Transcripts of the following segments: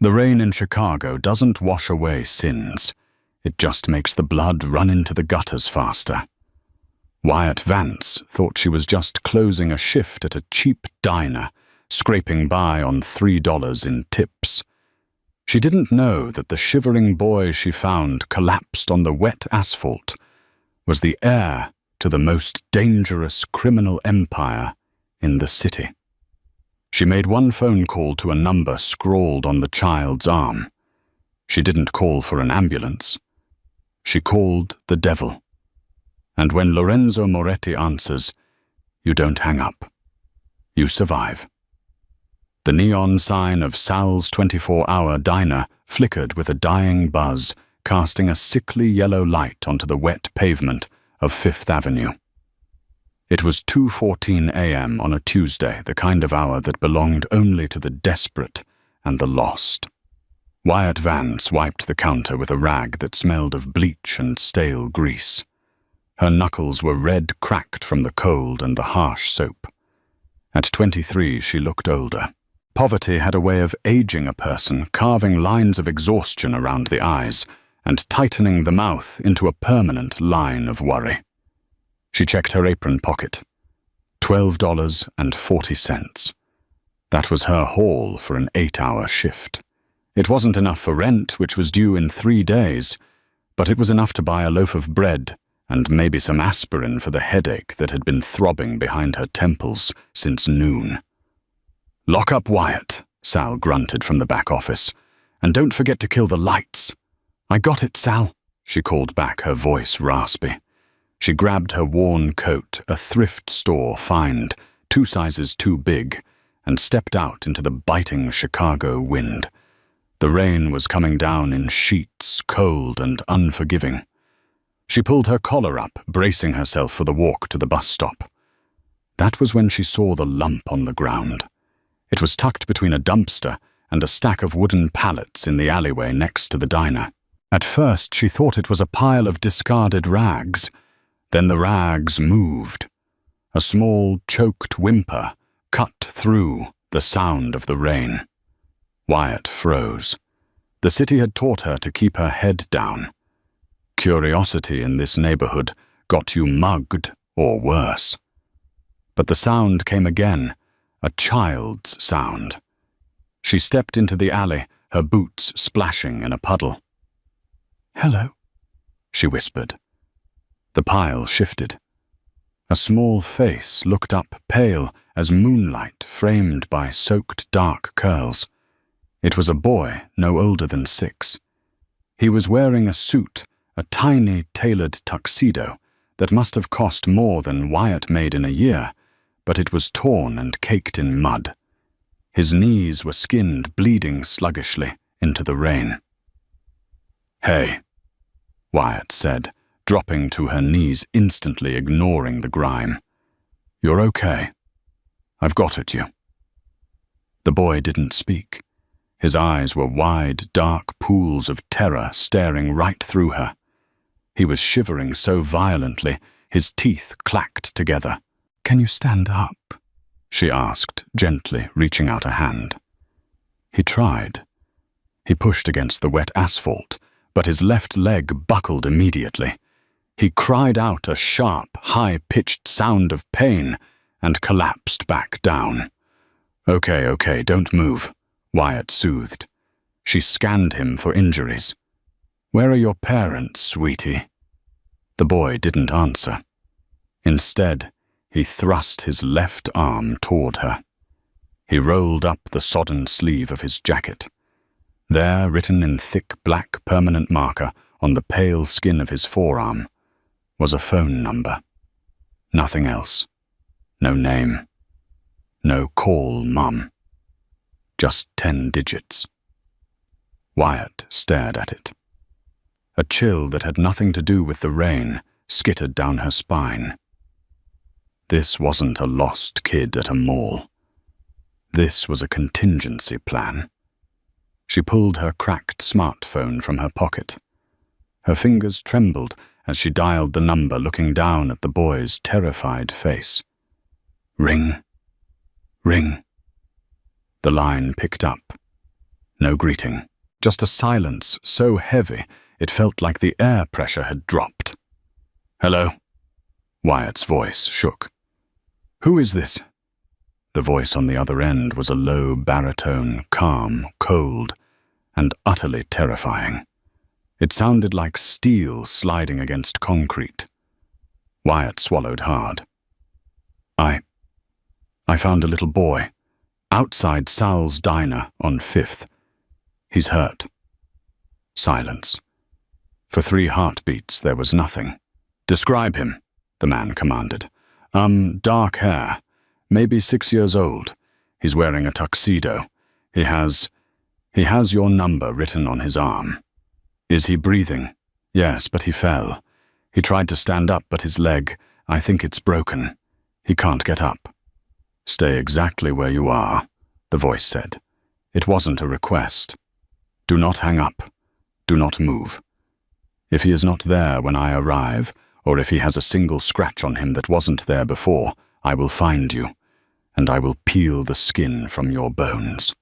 The rain in Chicago doesn't wash away sins. It just makes the blood run into the gutters faster. Wyatt Vance thought she was just closing a shift at a cheap diner, scraping by on $3 in tips. She didn't know that the shivering boy she found collapsed on the wet asphalt was the heir to the most dangerous criminal empire in the city. She made one phone call to a number scrawled on the child's arm. She didn't call for an ambulance. She called the devil. And when Lorenzo Moretti answers, you don't hang up. You survive. The neon sign of Sal's 24-hour diner flickered with a dying buzz, casting a sickly yellow light onto the wet pavement of Fifth Avenue. It was 2:14 a.m. on a Tuesday, the kind of hour that belonged only to the desperate and the lost. Wyatt Vance wiped the counter with a rag that smelled of bleach and stale grease. Her knuckles were red, cracked from the cold and the harsh soap. At 23, she looked older. Poverty had a way of aging a person, carving lines of exhaustion around the eyes and tightening the mouth into a permanent line of worry. She checked her apron pocket. $12.40. That was her haul for an 8-hour shift. It wasn't enough for rent, which was due in 3 days, but it was enough to buy a loaf of bread and maybe some aspirin for the headache that had been throbbing behind her temples since noon. "Lock up Wyatt," Sal grunted from the back office. "And don't forget to kill the lights." "I got it, Sal," she called back, her voice raspy. She grabbed her worn coat, a thrift store find, 2 sizes too big, and stepped out into the biting Chicago wind. The rain was coming down in sheets, cold and unforgiving. She pulled her collar up, bracing herself for the walk to the bus stop. That was when she saw the lump on the ground. It was tucked between a dumpster and a stack of wooden pallets in the alleyway next to the diner. At first, she thought it was a pile of discarded rags. Then the rags moved. A small, choked whimper cut through the sound of the rain. Wyatt froze. The city had taught her to keep her head down. Curiosity in this neighborhood got you mugged or worse. But the sound came again, a child's sound. She stepped into the alley, her boots splashing in a puddle. "Hello," she whispered. The pile shifted. A small face looked up, pale as moonlight framed by soaked dark curls. It was a boy no older than 6. He was wearing a suit, a tiny tailored tuxedo that must have cost more than Wyatt made in a year, but it was torn and caked in mud. His knees were skinned, bleeding sluggishly into the rain. "Hey," Wyatt said, dropping to her knees, instantly ignoring the grime. "You're okay. I've got at you." The boy didn't speak. His eyes were wide, dark pools of terror staring right through her. He was shivering so violently, his teeth clacked together. "Can you stand up?" she asked, gently reaching out a hand. He tried. He pushed against the wet asphalt, but his left leg buckled immediately. He cried out a sharp, high-pitched sound of pain and collapsed back down. Okay, don't move," Wyatt soothed. She scanned him for injuries. "Where are your parents, sweetie?" The boy didn't answer. Instead, he thrust his left arm toward her. He rolled up the sodden sleeve of his jacket. There, written in thick black permanent marker on the pale skin of his forearm, was a phone number. Nothing else. No name. No call, Mum. Just 10 digits. Wyatt stared at it. A chill that had nothing to do with the rain skittered down her spine. This wasn't a lost kid at a mall. This was a contingency plan. She pulled her cracked smartphone from her pocket. Her fingers trembled as she dialed the number, looking down at the boy's terrified face. Ring. Ring. The line picked up. No greeting. Just a silence so heavy it felt like the air pressure had dropped. "Hello?" Wyatt's voice shook. "Who is this?" The voice on the other end was a low baritone, calm, cold, and utterly terrifying. It sounded like steel sliding against concrete. Wyatt swallowed hard. I found a little boy, outside Sal's diner on 5th. He's hurt." Silence. For 3 heartbeats there was nothing. "Describe him," the man commanded. Dark hair, maybe 6 years old. He's wearing a tuxedo. He has your number written on his arm." "Is he breathing?" "Yes, but he fell. He tried to stand up, but his leg, I think it's broken. He can't get up." "Stay exactly where you are," the voice said. It wasn't a request. "Do not hang up. Do not move. If he is not there when I arrive, or if he has a single scratch on him that wasn't there before, I will find you, and I will peel the skin from your bones."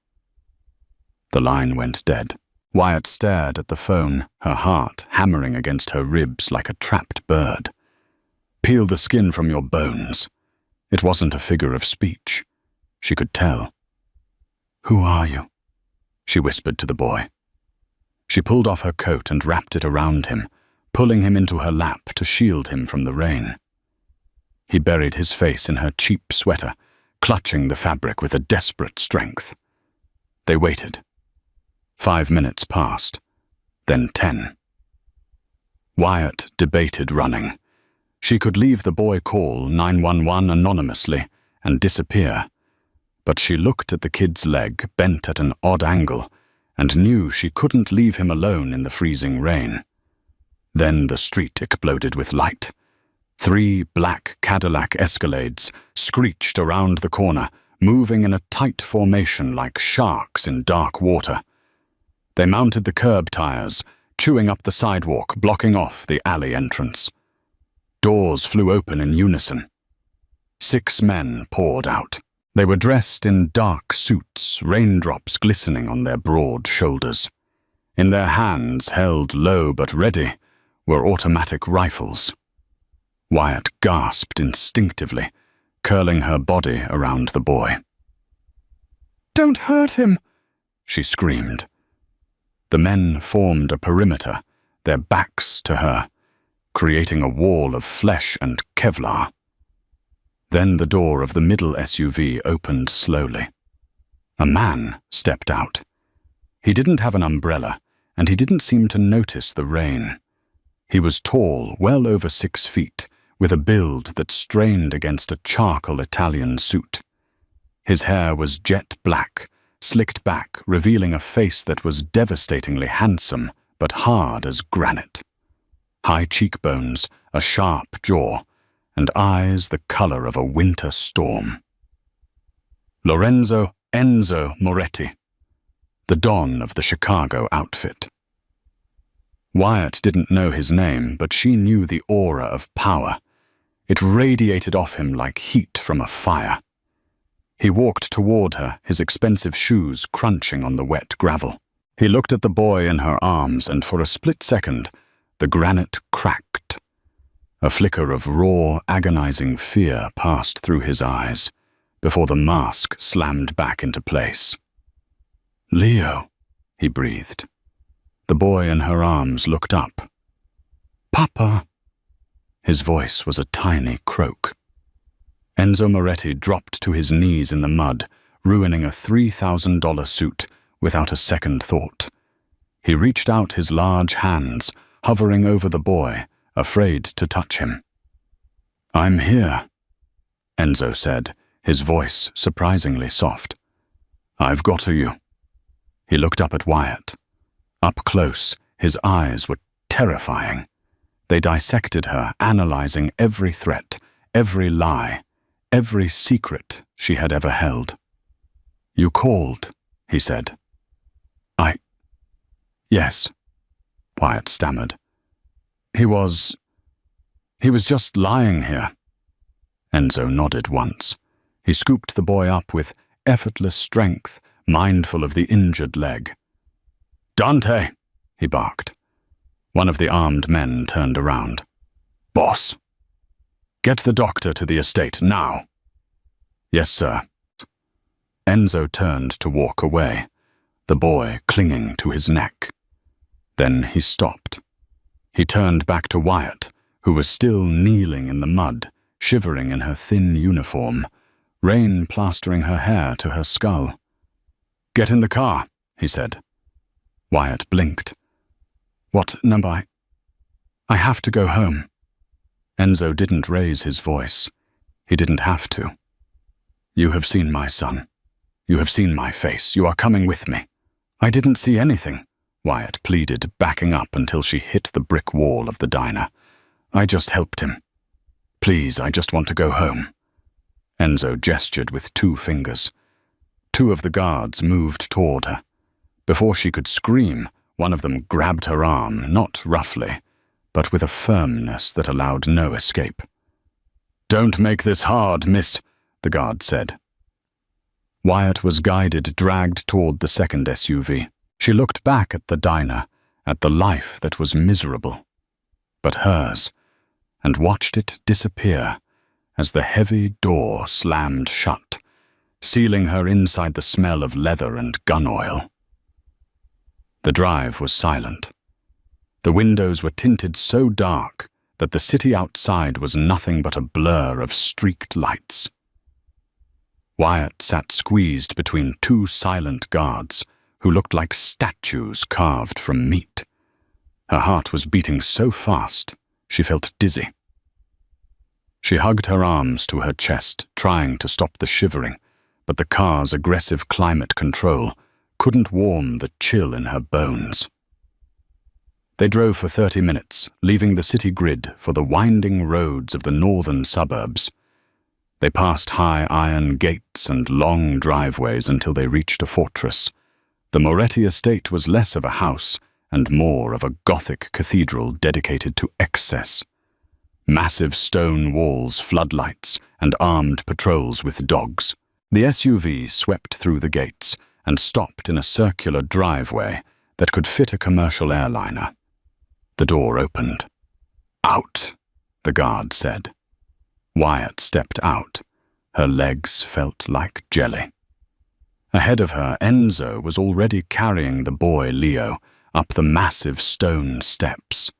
The line went dead. Wyatt stared at the phone, her heart hammering against her ribs like a trapped bird. "Peel the skin from your bones." It wasn't a figure of speech. She could tell. "Who are you?" she whispered to the boy. She pulled off her coat and wrapped it around him, pulling him into her lap to shield him from the rain. He buried his face in her cheap sweater, clutching the fabric with a desperate strength. They waited. 5 minutes passed, then 10. Wyatt debated running. She could leave the boy call 911 anonymously and disappear, but she looked at the kid's leg bent at an odd angle and knew she couldn't leave him alone in the freezing rain. Then the street exploded with light. 3 black Cadillac Escalades screeched around the corner, moving in a tight formation like sharks in dark water. They mounted the curb tires, chewing up the sidewalk, blocking off the alley entrance. Doors flew open in unison. 6 men poured out. They were dressed in dark suits, raindrops glistening on their broad shoulders. In their hands, held low but ready, were automatic rifles. Wyatt gasped instinctively, curling her body around the boy. "Don't hurt him!" she screamed. The men formed a perimeter, their backs to her, creating a wall of flesh and Kevlar. Then the door of the middle SUV opened slowly. A man stepped out. He didn't have an umbrella, and he didn't seem to notice the rain. He was tall, well over 6 feet, with a build that strained against a charcoal Italian suit. His hair was jet black, slicked back, revealing a face that was devastatingly handsome, but hard as granite. High cheekbones, a sharp jaw, and eyes the color of a winter storm. Lorenzo Enzo Moretti, the Don of the Chicago outfit. Wyatt didn't know his name, but she knew the aura of power. It radiated off him like heat from a fire. He walked toward her, his expensive shoes crunching on the wet gravel. He looked at the boy in her arms, and for a split second, the granite cracked. A flicker of raw, agonizing fear passed through his eyes, before the mask slammed back into place. "Leo," he breathed. The boy in her arms looked up. "Papa." His voice was a tiny croak. Enzo Moretti dropped to his knees in the mud, ruining a $3,000 suit without a second thought. He reached out his large hands, hovering over the boy, afraid to touch him. "I'm here," Enzo said, his voice surprisingly soft. "I've got to you." He looked up at Wyatt. Up close, his eyes were terrifying. They dissected her, analyzing every threat, every lie, every secret she had ever held. "You called," he said. Yes," Wyatt stammered. He was just lying here." Enzo nodded once. He scooped the boy up with effortless strength, mindful of the injured leg. Dante, he barked. One of the armed men turned around. Boss. Get the doctor to the estate, now. Yes, sir. Enzo turned to walk away, the boy clinging to his neck. Then he stopped. He turned back to Wyatt, who was still kneeling in the mud, shivering in her thin uniform, rain plastering her hair to her skull. Get in the car, he said. Wyatt blinked. What number? I have to go home. Enzo didn't raise his voice. He didn't have to. You have seen my son. You have seen my face. You are coming with me. I didn't see anything, Wyatt pleaded, backing up until she hit the brick wall of the diner. I just helped him. Please, I just want to go home. Enzo gestured with 2 fingers. 2 of the guards moved toward her. Before she could scream, one of them grabbed her arm, not roughly, but with a firmness that allowed no escape. Don't make this hard, miss, the guard said. Wyatt was dragged toward the second SUV. She looked back at the diner, at the life that was miserable, but hers, and watched it disappear as the heavy door slammed shut, sealing her inside the smell of leather and gun oil. The drive was silent. The windows were tinted so dark that the city outside was nothing but a blur of streaked lights. Wyatt sat squeezed between 2 silent guards who looked like statues carved from meat. Her heart was beating so fast, she felt dizzy. She hugged her arms to her chest, trying to stop the shivering, but the car's aggressive climate control couldn't warm the chill in her bones. They drove for 30 minutes, leaving the city grid for the winding roads of the northern suburbs. They passed high iron gates and long driveways until they reached a fortress. The Moretti estate was less of a house and more of a Gothic cathedral dedicated to excess. Massive stone walls, floodlights, and armed patrols with dogs. The SUV swept through the gates and stopped in a circular driveway that could fit a commercial airliner. The door opened. Out, the guard said. Wyatt stepped out. Her legs felt like jelly. Ahead of her, Enzo was already carrying the boy Leo up the massive stone steps.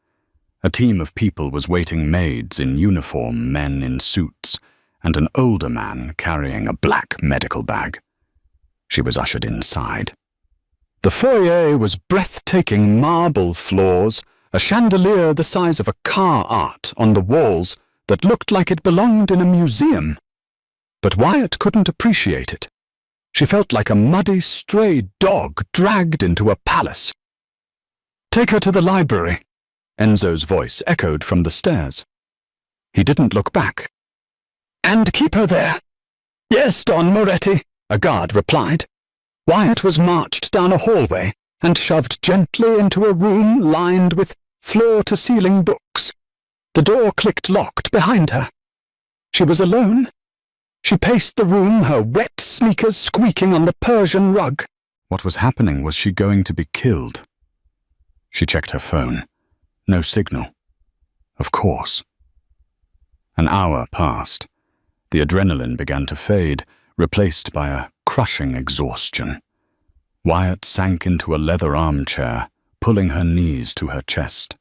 A team of people was waiting, maids in uniform, men in suits, and an older man carrying a black medical bag. She was ushered inside. The foyer was breathtaking marble floors, a chandelier the size of a car art on the walls that looked like it belonged in a museum. But Wyatt couldn't appreciate it. She felt like a muddy, stray dog dragged into a palace. Take her to the library, Enzo's voice echoed from the stairs. He didn't look back. And keep her there. Yes, Don Moretti, a guard replied. Wyatt was marched down a hallway and shoved gently into a room lined with floor-to-ceiling books. The door clicked locked behind her. She was alone. She paced the room, her wet sneakers squeaking on the Persian rug. What was happening? Was she going to be killed? She checked her phone. No signal. Of course. An hour passed. The adrenaline began to fade, replaced by a crushing exhaustion. Wyatt sank into a leather armchair, pulling her knees to her chest.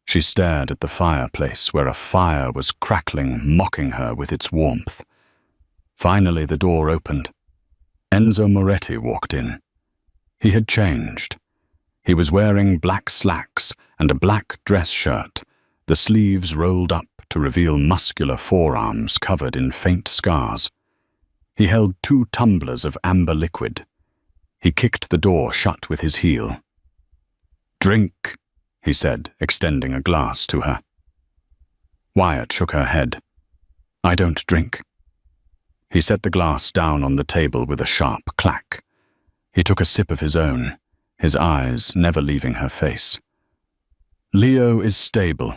She stared at the fireplace where a fire was crackling, mocking her with its warmth. Finally, the door opened. Enzo Moretti walked in. He had changed. He was wearing black slacks and a black dress shirt, the sleeves rolled up to reveal muscular forearms covered in faint scars. He held 2 tumblers of amber liquid. He kicked the door shut with his heel. Drink, he said, extending a glass to her. Wyatt shook her head. I don't drink. He set the glass down on the table with a sharp clack. He took a sip of his own, his eyes never leaving her face. Leo is stable.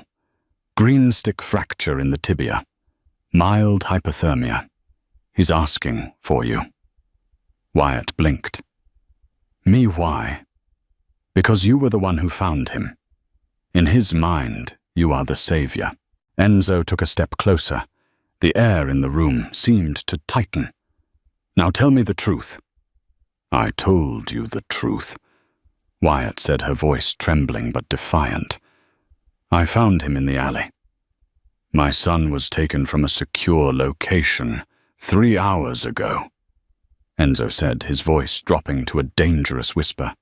Green stick fracture in the tibia. Mild hypothermia. He's asking for you. Wyatt blinked. Me why? Because you were the one who found him. In his mind, you are the savior. Enzo took a step closer. The air in the room seemed to tighten. Now tell me the truth. I told you the truth, Wyatt said, her voice trembling but defiant. I found him in the alley. My son was taken from a secure location 3 hours ago, Enzo said, his voice dropping to a dangerous whisper.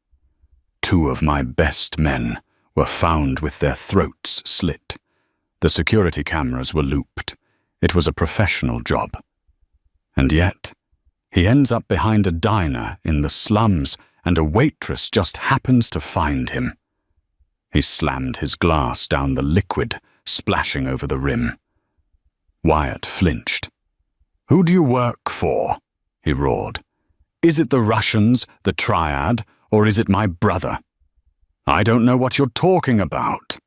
2 of my best men were found with their throats slit. The security cameras were looped. It was a professional job. And yet, he ends up behind a diner in the slums, and a waitress just happens to find him. He slammed his glass down the liquid, splashing over the rim. Wyatt flinched. Who do you work for? He roared. Is it the Russians, the Triad, or is it my brother? I don't know what you're talking about,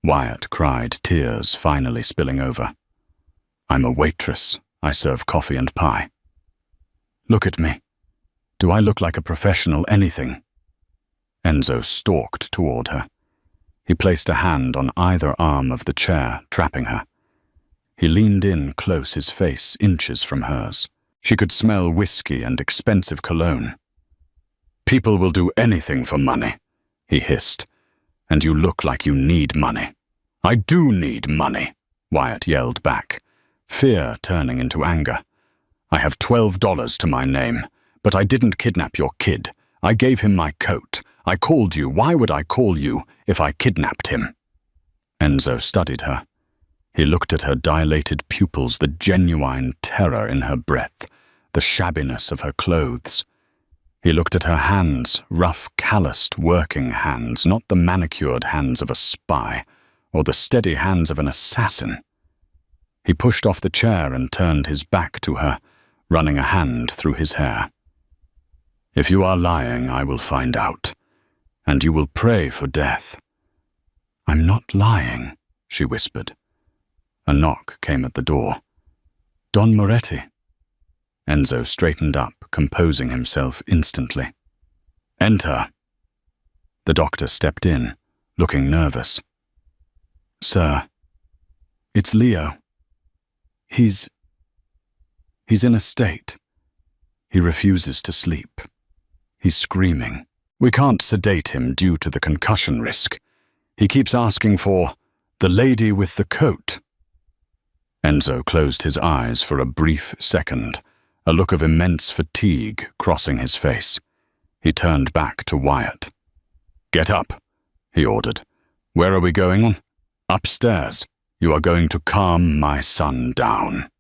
Wyatt cried, tears finally spilling over. I'm a waitress. I serve coffee and pie. Look at me. Do I look like a professional anything? Enzo stalked toward her. He placed a hand on either arm of the chair, trapping her. He leaned in close, his face inches from hers. She could smell whiskey and expensive cologne. People will do anything for money, he hissed. And you look like you need money. I do need money, Wyatt yelled back, fear turning into anger. I have $12 to my name, but I didn't kidnap your kid. I gave him my coat. I called you. Why would I call you if I kidnapped him? Enzo studied her. He looked at her dilated pupils, the genuine terror in her breath, the shabbiness of her clothes. He looked at her hands, rough, calloused, working hands, not the manicured hands of a spy or the steady hands of an assassin. He pushed off the chair and turned his back to her, running a hand through his hair. If you are lying, I will find out, and you will pray for death. I'm not lying, she whispered. A knock came at the door. Don Moretti. Enzo straightened up, composing himself instantly. Enter. The doctor stepped in, looking nervous. Sir, it's Leo. He's in a state. He refuses to sleep. He's screaming. We can't sedate him due to the concussion risk. He keeps asking for the lady with the coat. Enzo closed his eyes for a brief second, a look of immense fatigue crossing his face. He turned back to Wyatt. Get up, he ordered. Where are we going? Upstairs. You are going to calm my son down.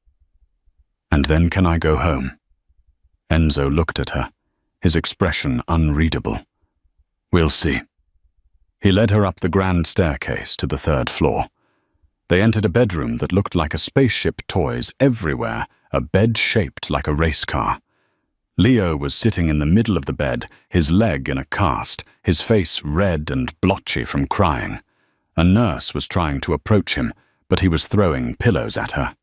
And then can I go home? Enzo looked at her, his expression unreadable. We'll see. He led her up the grand staircase to the 3rd floor. They entered a bedroom that looked like a spaceship, toys everywhere, a bed shaped like a race car. Leo was sitting in the middle of the bed, his leg in a cast, his face red and blotchy from crying. A nurse was trying to approach him, but he was throwing pillows at her.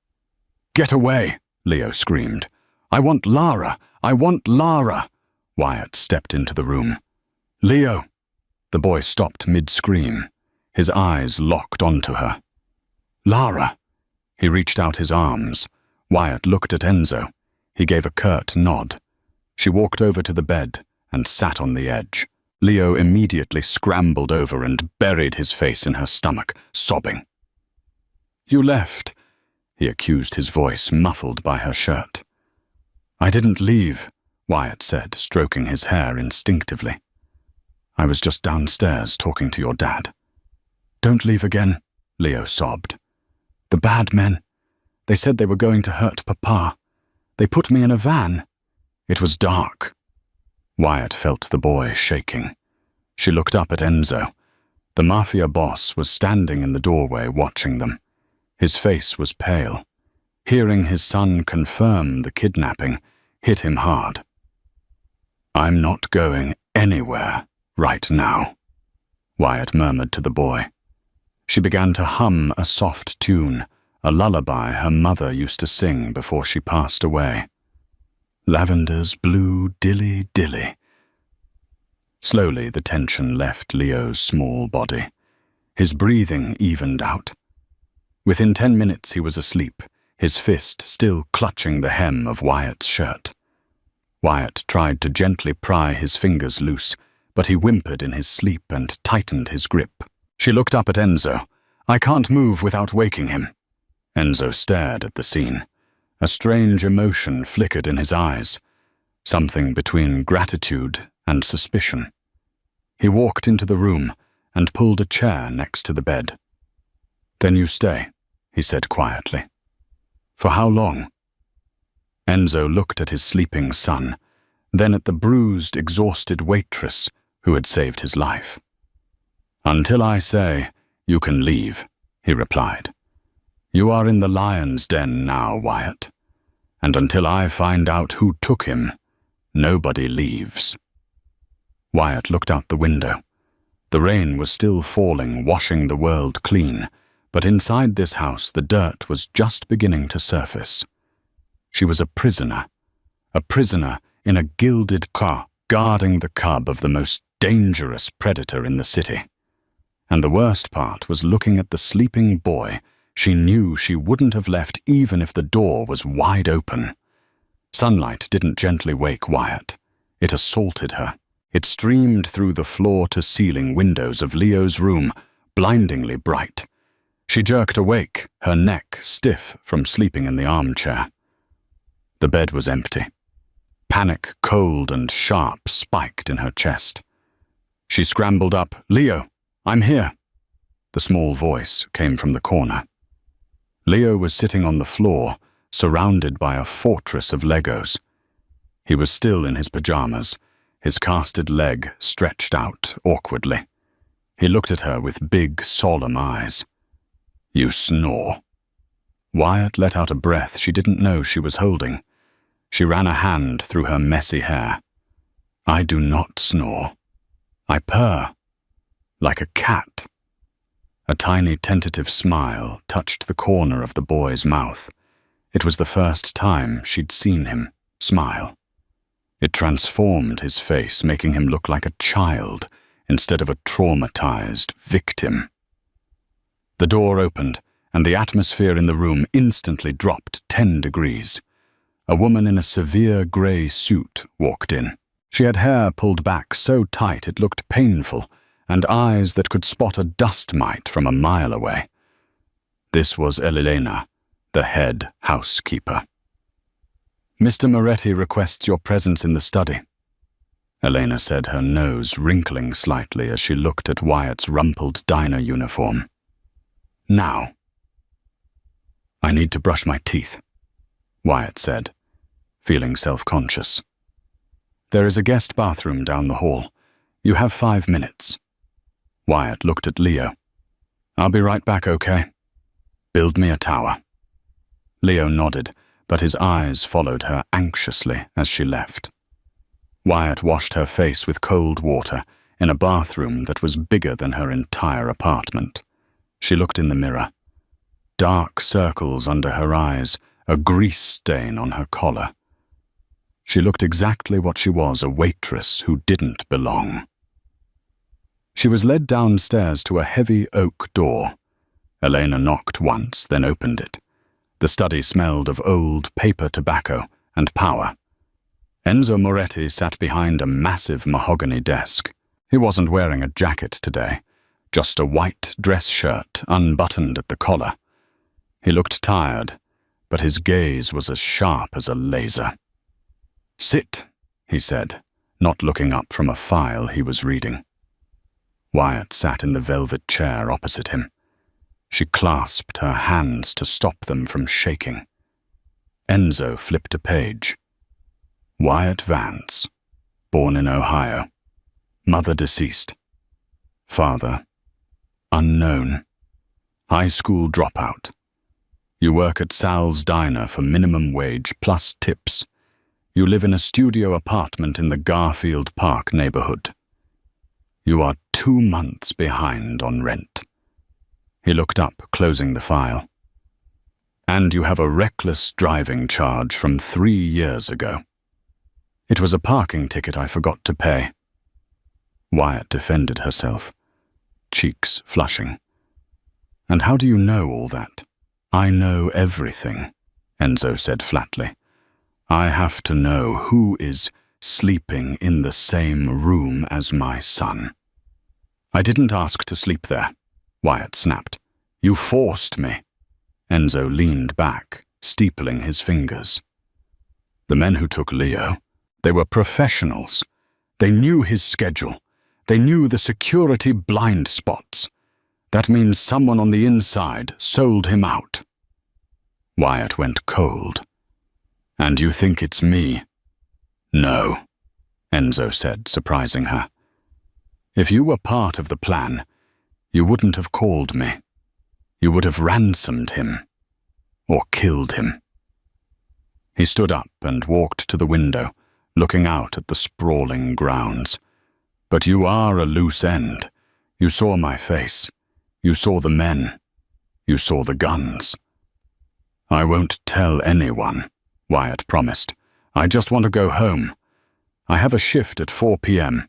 Get away, Leo screamed. I want Lara! I want Lara! Wyatt stepped into the room. Leo! The boy stopped mid-scream, his eyes locked onto her. Lara! He reached out his arms. Wyatt looked at Enzo. He gave a curt nod. She walked over to the bed and sat on the edge. Leo immediately scrambled over and buried his face in her stomach, sobbing. You left, he accused, his voice muffled by her shirt. I didn't leave, Wyatt said, stroking his hair instinctively. I was just downstairs talking to your dad. Don't leave again, Leo sobbed. The bad men. They said they were going to hurt Papa. They put me in a van. It was dark. Wyatt felt the boy shaking. She looked up at Enzo. The Mafia boss was standing in the doorway watching them. His face was pale. Hearing his son confirm the kidnapping hit him hard. I'm not going anywhere right now, Wyatt murmured to the boy. She began to hum a soft tune, a lullaby her mother used to sing before she passed away. Lavender's blue dilly-dilly. Slowly, the tension left Leo's small body. His breathing evened out. Within 10 minutes, he was asleep, his fist still clutching the hem of Wyatt's shirt. Wyatt tried to gently pry his fingers loose, but he whimpered in his sleep and tightened his grip. She looked up at Enzo. "I can't move without waking him." Enzo stared at the scene. A strange emotion flickered in his eyes, something between gratitude and suspicion. He walked into the room and pulled a chair next to the bed. "Then you stay," he said quietly. "For how long?" Enzo looked at his sleeping son, then at the bruised, exhausted waitress who had saved his life. "Until I say, you can leave," he replied. "You are in the lion's den now, Wyatt. And until I find out who took him, nobody leaves." Wyatt looked out the window. The rain was still falling, washing the world clean, but inside this house the dirt was just beginning to surface. She was a prisoner in a gilded car, guarding the cub of the most dangerous predator in the city. And the worst part was looking at the sleeping boy she knew she wouldn't have left even if the door was wide open. Sunlight didn't gently wake Wyatt. It assaulted her. It streamed through the floor-to-ceiling windows of Leo's room, blindingly bright. She jerked awake, her neck stiff from sleeping in the armchair. The bed was empty. Panic, cold and sharp, spiked in her chest. She scrambled up. "Leo, I'm here." The small voice came from the corner. Leo was sitting on the floor, surrounded by a fortress of Legos. He was still in his pajamas, his casted leg stretched out awkwardly. He looked at her with big, solemn eyes. "You snore." Wyatt let out a breath she didn't know she was holding. She ran a hand through her messy hair. "I do not snore. I purr, like a cat." A tiny tentative smile touched the corner of the boy's mouth. It was the first time she'd seen him smile. It transformed his face, making him look like a child instead of a traumatized victim. The door opened, and the atmosphere in the room instantly dropped 10 degrees. A woman in a severe grey suit walked in. She had hair pulled back so tight it looked painful, and eyes that could spot a dust mite from a mile away. This was Elena, the head housekeeper. "Mr. Moretti requests your presence in the study," Elena said, her nose wrinkling slightly as she looked at Wyatt's rumpled diner uniform. "Now." "I need to brush my teeth," Wyatt said, feeling self-conscious. "There is a guest bathroom down the hall. You have 5 minutes." Wyatt looked at Leo. "I'll be right back, okay? Build me a tower." Leo nodded, but his eyes followed her anxiously as she left. Wyatt washed her face with cold water in a bathroom that was bigger than her entire apartment. She looked in the mirror. Dark circles under her eyes, a grease stain on her collar. She looked exactly what she was, a waitress who didn't belong. She was led downstairs to a heavy oak door. Elena knocked once, then opened it. The study smelled of old paper tobacco and power. Enzo Moretti sat behind a massive mahogany desk. He wasn't wearing a jacket today, just a white dress shirt unbuttoned at the collar. He looked tired, but his gaze was as sharp as a laser. "Sit," he said, not looking up from a file he was reading. Wyatt sat in the velvet chair opposite him. She clasped her hands to stop them from shaking. Enzo flipped a page. Wyatt Vance, born in Ohio. Mother deceased. Father, unknown. High school dropout. You work at Sal's Diner for minimum wage plus tips. You live in a studio apartment in the Garfield Park neighborhood. You are 2 months behind on rent. He looked up, closing the file. And you have a reckless driving charge from 3 years ago. It was a parking ticket I forgot to pay. Wyatt defended herself, cheeks flushing. "And how do you know all that?" "I know everything," Enzo said flatly. "I have to know who is sleeping in the same room as my son." "I didn't ask to sleep there," Wyatt snapped. "You forced me." Enzo leaned back, steepling his fingers. "The men who took Leo, they were professionals. They knew his schedule. They knew the security blind spots. That means someone on the inside sold him out." Wyatt went cold. "And you think it's me?" "No," Enzo said, surprising her. "If you were part of the plan, you wouldn't have called me. You would have ransomed him. Or killed him." He stood up and walked to the window, looking out at the sprawling grounds. "But you are a loose end. You saw my face. You saw the men. You saw the guns." "I won't tell anyone," Wyatt promised. "I just want to go home. I have a shift at 4 p.m.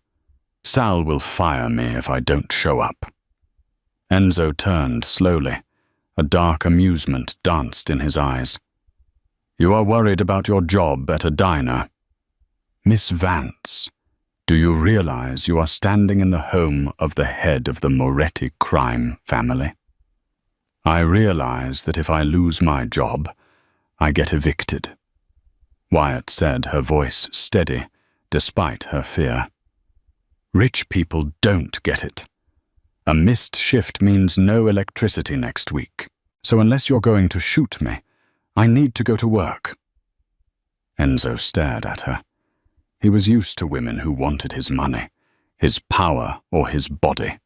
Sal will fire me if I don't show up." Enzo turned slowly. A dark amusement danced in his eyes. "You are worried about your job at a diner?" "Miss Vance, do you realize you are standing in the home of the head of the Moretti crime family?" "I realize that if I lose my job, I get evicted," Wyatt said, her voice steady, despite her fear. "Rich people don't get it. A missed shift means no electricity next week, so unless you're going to shoot me, I need to go to work." Enzo stared at her. He was used to women who wanted his money, his power, or his body.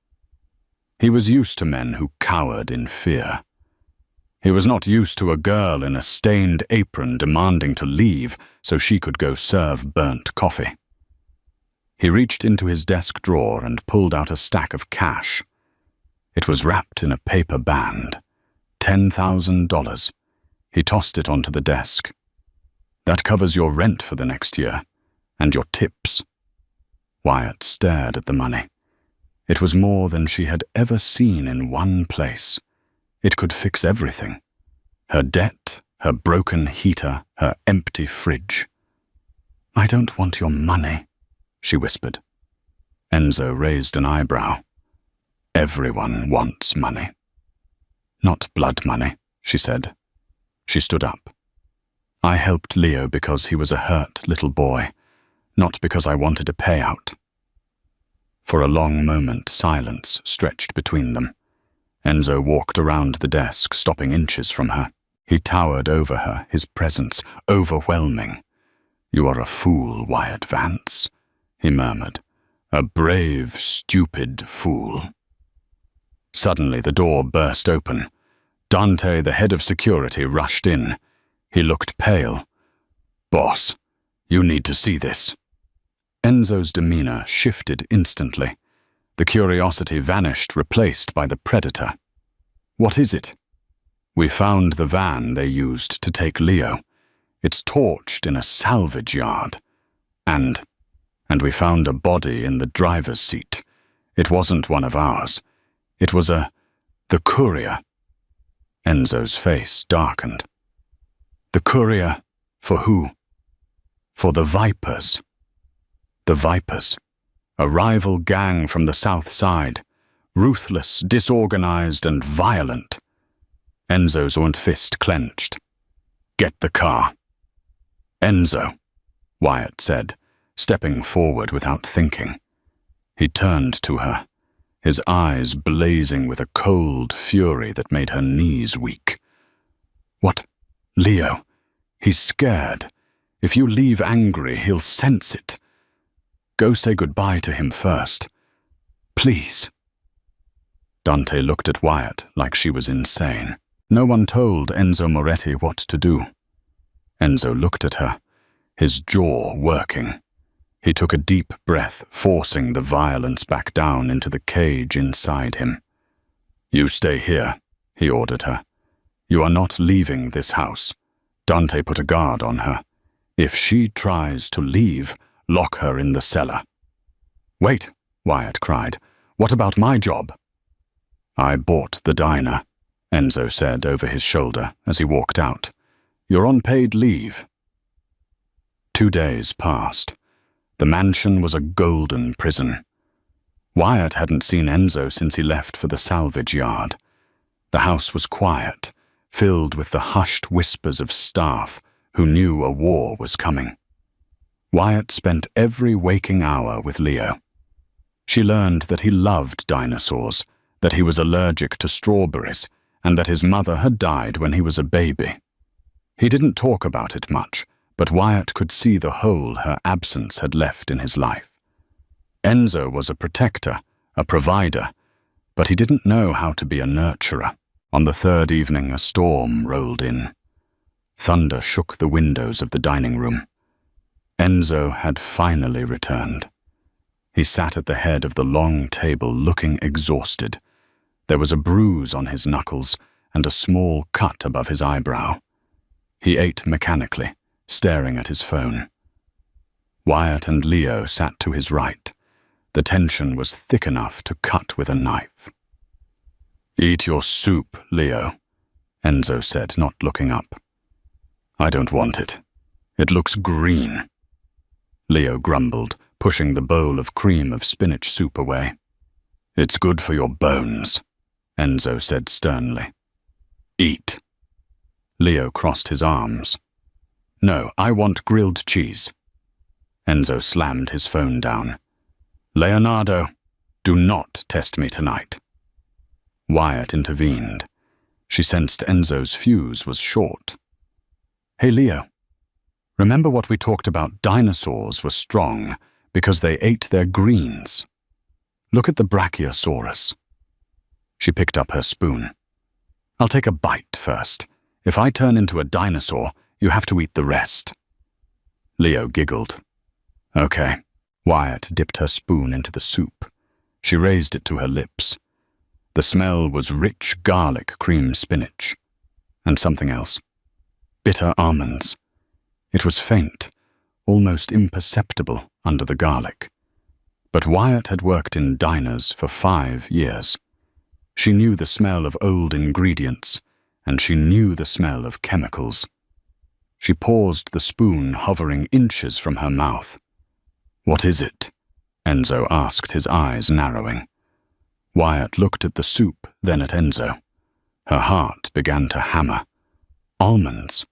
He was used to men who cowered in fear. He was not used to a girl in a stained apron demanding to leave so she could go serve burnt coffee. He reached into his desk drawer and pulled out a stack of cash. It was wrapped in a paper band. $10,000. He tossed it onto the desk. "That covers your rent for the next year, and your tips." Wyatt stared at the money. It was more than she had ever seen in one place. It could fix everything. Her debt, her broken heater, her empty fridge. "I don't want your money," she whispered. Enzo raised an eyebrow. "Everyone wants money." "Not blood money," she said. She stood up. "I helped Leo because he was a hurt little boy, not because I wanted a payout." For a long moment, silence stretched between them. Enzo walked around the desk, stopping inches from her. He towered over her, his presence overwhelming. "You are a fool, Wyatt Vance," he murmured. "A brave, stupid fool." Suddenly the door burst open. Dante, the head of security, rushed in. He looked pale. "Boss, you need to see this." Enzo's demeanor shifted instantly. The curiosity vanished, replaced by the predator. "What is it?" "We found the van they used to take Leo. It's torched in a salvage yard. And we found a body in the driver's seat. It wasn't one of ours. It was the courier." Enzo's face darkened. "The courier for who?" "For the Vipers." The Vipers, a rival gang from the South Side, ruthless, disorganized, and violent. Enzo's gaunt fist clenched. "Get the car." "Enzo," Wyatt said, stepping forward without thinking. He turned to her, his eyes blazing with a cold fury that made her knees weak. "What? Leo? He's scared. If you leave angry, he'll sense it. Go say goodbye to him first. Please." Dante looked at Wyatt like she was insane. No one told Enzo Moretti what to do. Enzo looked at her, his jaw working. He took a deep breath, forcing the violence back down into the cage inside him. "You stay here," he ordered her. "You are not leaving this house." Dante put a guard on her. "If she tries to leave, lock her in the cellar." "Wait," Wyatt cried. "What about my job?" "I bought the diner," Enzo said over his shoulder as he walked out. "You're on paid leave." 2 days passed. The mansion was a golden prison. Wyatt hadn't seen Enzo since he left for the salvage yard. The house was quiet, filled with the hushed whispers of staff who knew a war was coming. Wyatt spent every waking hour with Leo. She learned that he loved dinosaurs, that he was allergic to strawberries, and that his mother had died when he was a baby. He didn't talk about it much, but Wyatt could see the hole her absence had left in his life. Enzo was a protector, a provider, but he didn't know how to be a nurturer. On the third evening, a storm rolled in. Thunder shook the windows of the dining room. Enzo had finally returned. He sat at the head of the long table looking exhausted. There was a bruise on his knuckles and a small cut above his eyebrow. He ate mechanically, staring at his phone. Wyatt and Leo sat to his right. The tension was thick enough to cut with a knife. "Eat your soup, Leo," Enzo said, not looking up. "I don't want it. It looks green." Leo grumbled, pushing the bowl of cream of spinach soup away. "It's good for your bones," Enzo said sternly. "Eat." Leo crossed his arms. "No, I want grilled cheese." Enzo slammed his phone down. "Leonardo, do not test me tonight." Wyatt intervened. She sensed Enzo's fuse was short. "Hey, Leo, remember what we talked about? Dinosaurs were strong because they ate their greens. Look at the Brachiosaurus." She picked up her spoon. "I'll take a bite first. If I turn into a dinosaur, you have to eat the rest." Leo giggled. "Okay." Wyatt dipped her spoon into the soup. She raised it to her lips. The smell was rich garlic cream spinach. And something else. Bitter almonds. It was faint, almost imperceptible under the garlic. But Wyatt had worked in diners for 5 years. She knew the smell of old ingredients, and she knew the smell of chemicals. She paused, the spoon hovering inches from her mouth. "What is it?" Enzo asked, his eyes narrowing. Wyatt looked at the soup, then at Enzo. Her heart began to hammer. Almonds.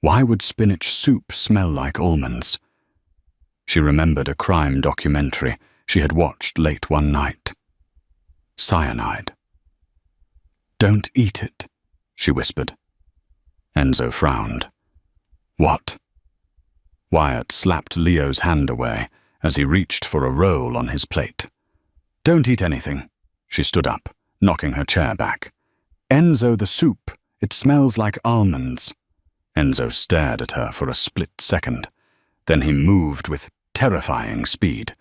Why would spinach soup smell like almonds? She remembered a crime documentary she had watched late one night. Cyanide. "Don't eat it," she whispered. Enzo frowned. "What?" Wyatt slapped Leo's hand away as he reached for a roll on his plate. "Don't eat anything." She stood up, knocking her chair back. "Enzo, the soup. It smells like almonds." Enzo stared at her for a split second. Then he moved with terrifying speed.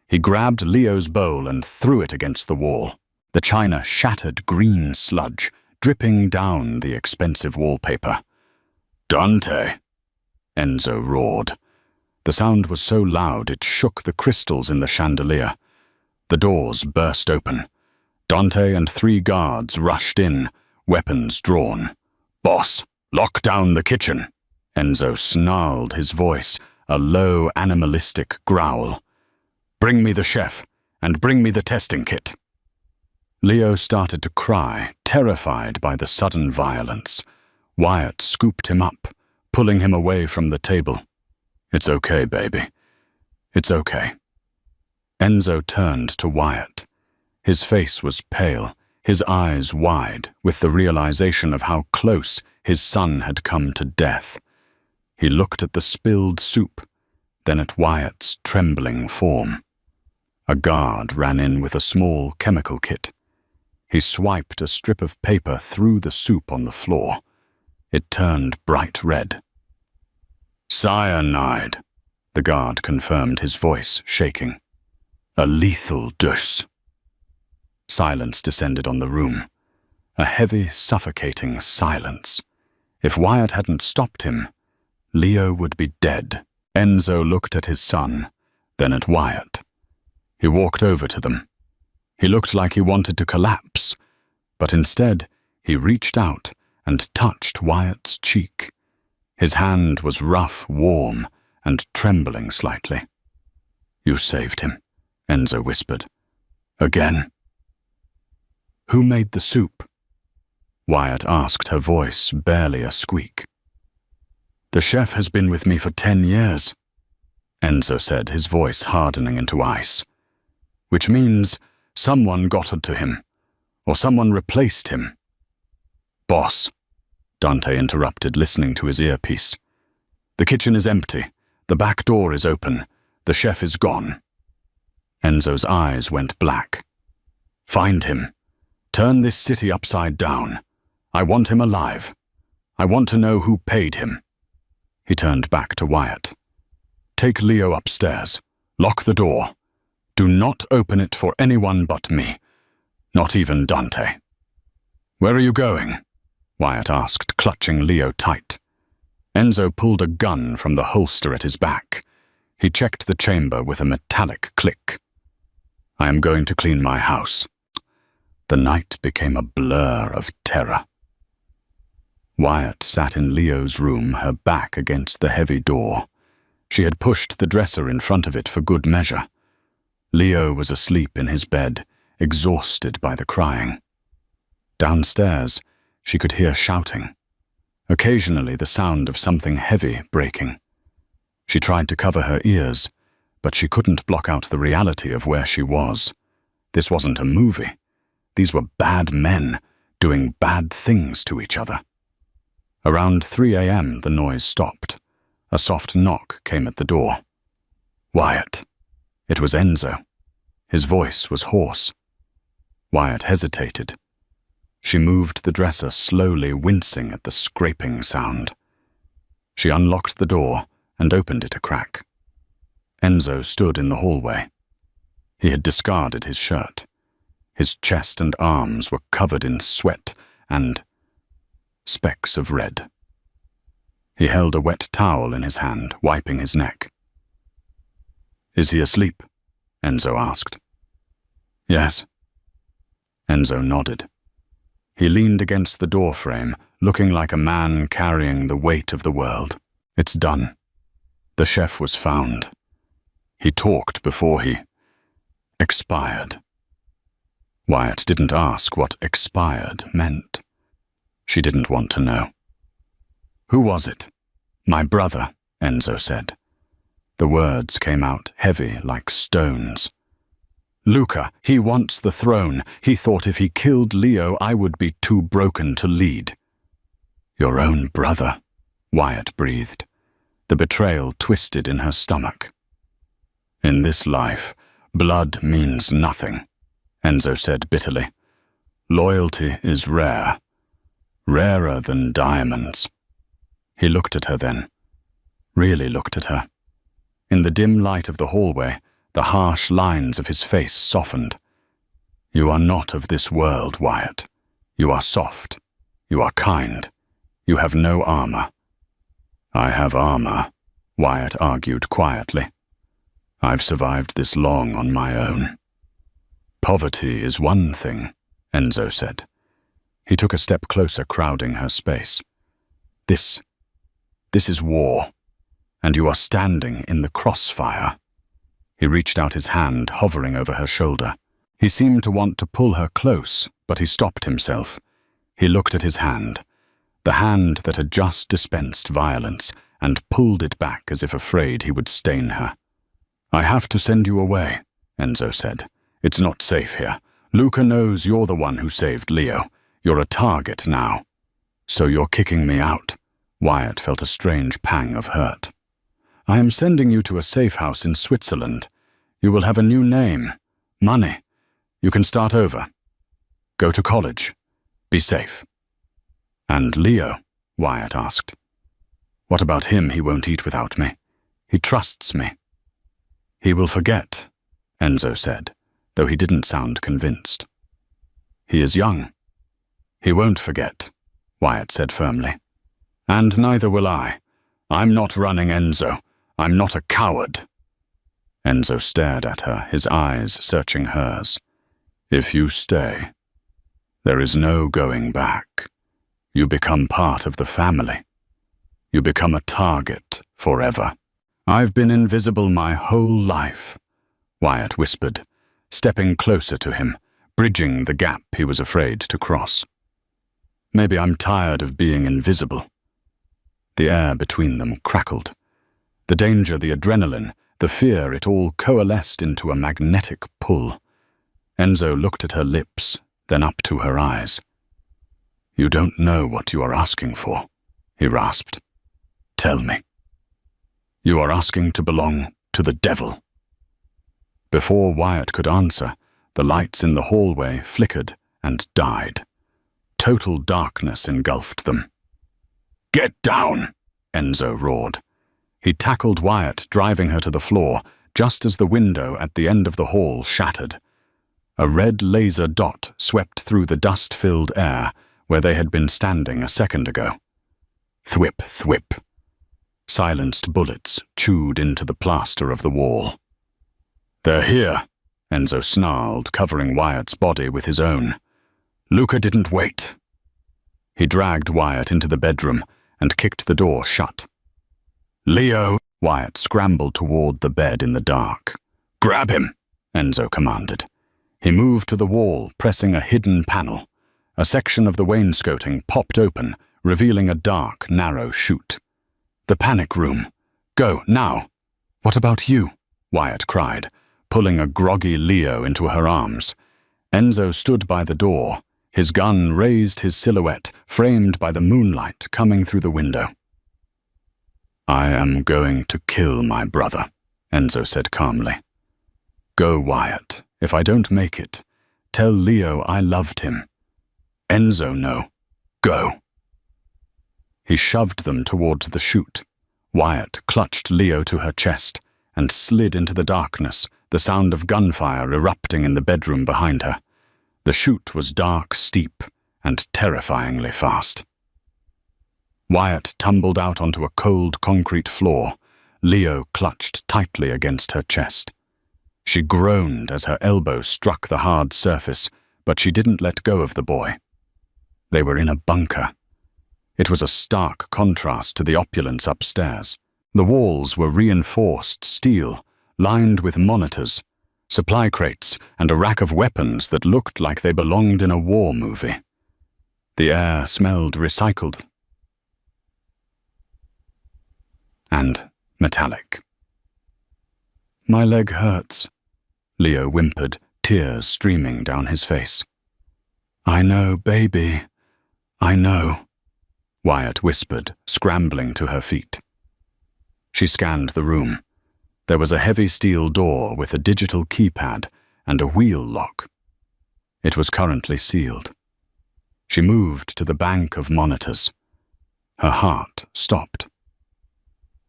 He grabbed Leo's bowl and threw it against the wall. The china shattered green sludge, dripping down the expensive wallpaper. "Dante!" Enzo roared. The sound was so loud it shook the crystals in the chandelier. The doors burst open. Dante and 3 guards rushed in, weapons drawn. "Boss, lock down the kitchen!" Enzo snarled, his voice a low, animalistic growl. "Bring me the chef, and bring me the testing kit." Leo started to cry, terrified by the sudden violence. Wyatt scooped him up, pulling him away from the table. "It's okay, baby. It's okay." Enzo turned to Wyatt. His face was pale, his eyes wide, with the realization of how close his son had come to death. He looked at the spilled soup, then at Wyatt's trembling form. A guard ran in with a small chemical kit. He swiped a strip of paper through the soup on the floor. It turned bright red. "Cyanide," the guard confirmed, his voice shaking. "A lethal dose." Silence descended on the room. A heavy, suffocating silence. If Wyatt hadn't stopped him, Leo would be dead. Enzo looked at his son, then at Wyatt. He walked over to them. He looked like he wanted to collapse, but instead he reached out and touched Wyatt's cheek. His hand was rough, warm, and trembling slightly. "You saved him," Enzo whispered. "Again." "Who made the soup?" Wyatt asked, her voice barely a squeak. "The chef has been with me for 10 years, Enzo said, his voice hardening into ice. "Which means someone got it to him, or someone replaced him." "Boss," Dante interrupted, listening to his earpiece. "The kitchen is empty. The back door is open. The chef is gone." Enzo's eyes went black. "Find him. Turn this city upside down. I want him alive. I want to know who paid him." He turned back to Wyatt. "Take Leo upstairs. Lock the door. Do not open it for anyone but me. Not even Dante." "Where are you going?" Wyatt asked, clutching Leo tight. Enzo pulled a gun from the holster at his back. He checked the chamber with a metallic click. "I am going to clean my house." The night became a blur of terror. Wyatt sat in Leo's room, her back against the heavy door. She had pushed the dresser in front of it for good measure. Leo was asleep in his bed, exhausted by the crying. Downstairs, she could hear shouting. Occasionally the sound of something heavy breaking. She tried to cover her ears, but she couldn't block out the reality of where she was. This wasn't a movie. These were bad men doing bad things to each other. Around 3 a.m. the noise stopped. A soft knock came at the door. "Wyatt." It was Enzo. His voice was hoarse. Wyatt hesitated. She moved the dresser slowly, wincing at the scraping sound. She unlocked the door and opened it a crack. Enzo stood in the hallway. He had discarded his shirt. His chest and arms were covered in sweat and specks of red. He held a wet towel in his hand, wiping his neck. "Is he asleep?" Enzo asked. "Yes." Enzo nodded. He leaned against the doorframe, looking like a man carrying the weight of the world. "It's done. The chef was found. He talked before he expired." Wyatt didn't ask what expired meant. She didn't want to know. "Who was it?" "My brother," Enzo said. The words came out heavy like stones. "Luca, he wants the throne. He thought if he killed Leo, I would be too broken to lead." "Your own brother," Wyatt breathed. The betrayal twisted in her stomach. "In this life, blood means nothing," Enzo said bitterly. "Loyalty is rare. Rarer than diamonds." He looked at her then. Really looked at her. In the dim light of the hallway, the harsh lines of his face softened. "You are not of this world, Wyatt. You are soft. You are kind. You have no armor." "I have armor," Wyatt argued quietly. "I've survived this long on my own." "Poverty is one thing," Enzo said. He took a step closer, crowding her space. This is war, and you are standing in the crossfire." He reached out his hand, hovering over her shoulder. He seemed to want to pull her close, but he stopped himself. He looked at his hand, the hand that had just dispensed violence, and pulled it back as if afraid he would stain her. "I have to send you away," Enzo said. "It's not safe here. Luca knows you're the one who saved Leo. You're a target now." "So you're kicking me out?" Wyatt felt a strange pang of hurt. "I am sending you to a safe house in Switzerland. You will have a new name, money. You can start over. Go to college. Be safe." "And Leo?" Wyatt asked. "What about him? He won't eat without me. He trusts me." "He will forget," Enzo said, though he didn't sound convinced. "He is young." "He won't forget," Wyatt said firmly. "And neither will I. I'm not running, Enzo. I'm not a coward." Enzo stared at her, his eyes searching hers. If you stay, there is no going back. You become part of the family. You become a target forever. I've been invisible my whole life, Wyatt whispered, stepping closer to him, bridging the gap he was afraid to cross. Maybe I'm tired of being invisible. The air between them crackled. The danger, the adrenaline, the fear, it all coalesced into a magnetic pull. Enzo looked at her lips, then up to her eyes. You don't know what you are asking for, he rasped. Tell me. You are asking to belong to the devil. Before Wyatt could answer, the lights in the hallway flickered and died. Total darkness engulfed them. Get down, Enzo roared. He tackled Wyatt, driving her to the floor, just as the window at the end of the hall shattered. A red laser dot swept through the dust-filled air where they had been standing a second ago. Thwip, thwip. Silenced bullets chewed into the plaster of the wall. They're here, Enzo snarled, covering Wyatt's body with his own. Luca didn't wait. He dragged Wyatt into the bedroom and kicked the door shut. Leo, Wyatt scrambled toward the bed in the dark. Grab him, Enzo commanded. He moved to the wall, pressing a hidden panel. A section of the wainscoting popped open, revealing a dark, narrow chute. The panic room. Go, now. What about you? Wyatt cried, pulling a groggy Leo into her arms. Enzo stood by the door. His gun raised his silhouette, framed by the moonlight coming through the window. I am going to kill my brother, Enzo said calmly. Go, Wyatt. If I don't make it, tell Leo I loved him. Enzo, no. Go. He shoved them toward the chute. Wyatt clutched Leo to her chest and slid into the darkness, the sound of gunfire erupting in the bedroom behind her. The chute was dark, steep, and terrifyingly fast. Wyatt tumbled out onto a cold concrete floor. Leo clutched tightly against her chest. She groaned as her elbow struck the hard surface, but she didn't let go of the boy. They were in a bunker. It was a stark contrast to the opulence upstairs. The walls were reinforced steel, lined with monitors, supply crates, and a rack of weapons that looked like they belonged in a war movie. The air smelled recycled and metallic. My leg hurts, Leo whimpered, tears streaming down his face. I know, baby. I know, Wyatt whispered, scrambling to her feet. She scanned the room. There was a heavy steel door with a digital keypad and a wheel lock. It was currently sealed. She moved to the bank of monitors. Her heart stopped.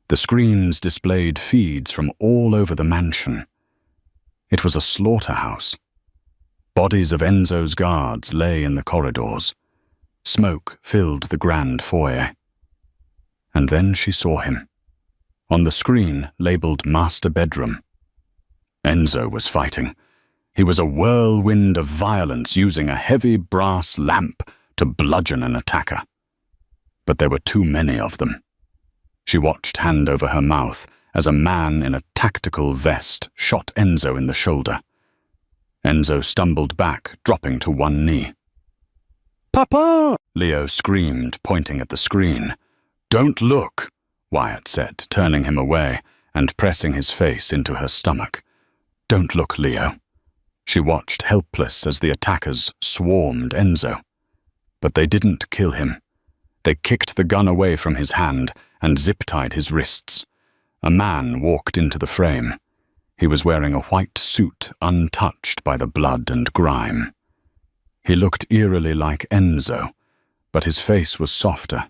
The screens displayed feeds from all over the mansion. It was a slaughterhouse. Bodies of Enzo's guards lay in the corridors. Smoke filled the grand foyer. And then she saw him. On the screen, labeled Master Bedroom. Enzo was fighting. He was a whirlwind of violence, using a heavy brass lamp to bludgeon an attacker. But there were too many of them. She watched hand over her mouth as a man in a tactical vest shot Enzo in the shoulder. Enzo stumbled back, dropping to one knee. Papa! Leo screamed, pointing at the screen. Don't look, Wyatt said, turning him away and pressing his face into her stomach. Don't look, Leo. She watched helpless as the attackers swarmed Enzo. But they didn't kill him. They kicked the gun away from his hand and zip-tied his wrists. A man walked into the frame. He was wearing a white suit untouched by the blood and grime. He looked eerily like Enzo, but his face was softer,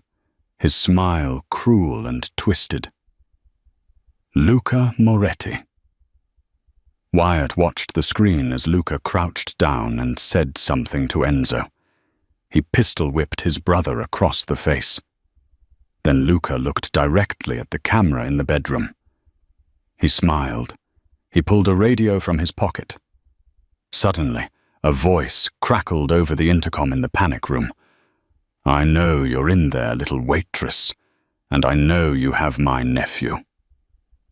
his smile cruel and twisted. Luca Moretti. Wyatt watched the screen as Luca crouched down and said something to Enzo. He pistol-whipped his brother across the face. Then Luca looked directly at the camera in the bedroom. He smiled. He pulled a radio from his pocket. Suddenly, a voice crackled over the intercom in the panic room. "I know you're in there, little waitress, and I know you have my nephew."